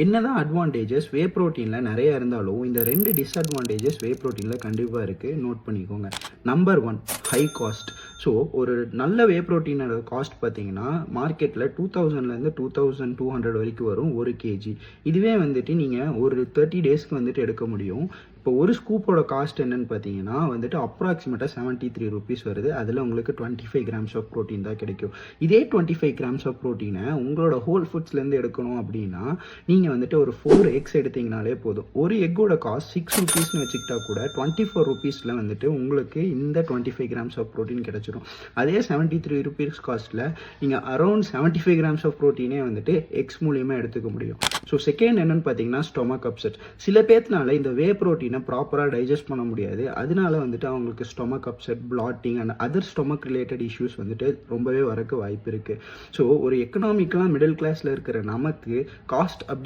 என்னதான் அட்வான்டேஜஸ் வே ப்ரோட்டீனில் நிறைய இருந்தாலும் இந்த 2 டிஸ்அட்வான்டேஜஸ் வே ப்ரோட்டீனில் கண்டிப்பாக இருக்குது, நோட் பண்ணிக்கோங்க. Number 1, high cost. ஸோ ஒரு நல்ல வே ப்ரோட்டீனோட காஸ்ட் பார்த்தீங்கன்னா மார்க்கெட்டில் 2000லேருந்து 2200 வரைக்கும் வரும் 1 kg. இதுவே வந்துட்டு நீங்கள் ஒரு 30 டேஸ்க்கு வந்துட்டு எடுக்க முடியும். இப்போ ஒரு ஸ்கூப்போட காஸ்ட் என்னன்னு பார்த்தீங்கன்னா வந்துட்டு அப்ராக்சிமேட்டாக 73 ருபீஸ் வருது. அதில் உங்களுக்கு 25 கிராம்ஸ் ஆஃப் ப்ரோட்டீன் தான் கிடைக்கும். இதே 25 கிராம்ஸ் ஆஃப் ப்ரோட்டீனை உங்களோட ஹோல் ஃபுட்ஸ்லேருந்து எடுக்கணும் அப்படின்னா நீங்கள் வந்துட்டு ஒரு 4 எக்ஸ் எடுத்தீங்கனாலே போதும். ஒரு எக்கோட காஸ்ட் 6 ருபீஸ்னு வச்சுக்கிட்டா கூட 24 ருபீஸில் வந்துட்டு உங்களுக்கு இந்த 25 கிராம்ஸ் ஆஃப் ப்ரோட்டீன் கிடைச்சிடும். அதே 73 ருபீஸ் காஸ்ட்டில் நீங்கள் அரௌண்ட் 75 கிராம்ஸ் ஆஃப் ப்ரோட்டீனே வந்துட்டு எக்ஸ் மூலியமாக எடுத்துக்க முடியும். ஸோ செகண்ட் என்னன்னு பார்த்தீங்கன்னா ஸ்டொமக் அப்செட். சில பேர்த்தினால இந்த வே ப்ரோட்டீனை ப்ராப்பராக டைஜஸ்ட் பண்ண முடியாது. அதனால வந்துட்டு அவங்களுக்கு stomach upset, blotting and other stomach related issues வந்துட்டு ரொம்பவே வரக்கு வாய்ப்பு இருக்குது. ஸோ ஒரு எக்கனாமிக்கலாக மிடில் கிளாஸில் இருக்கிற நமக்கு காஸ்ட் அப்படி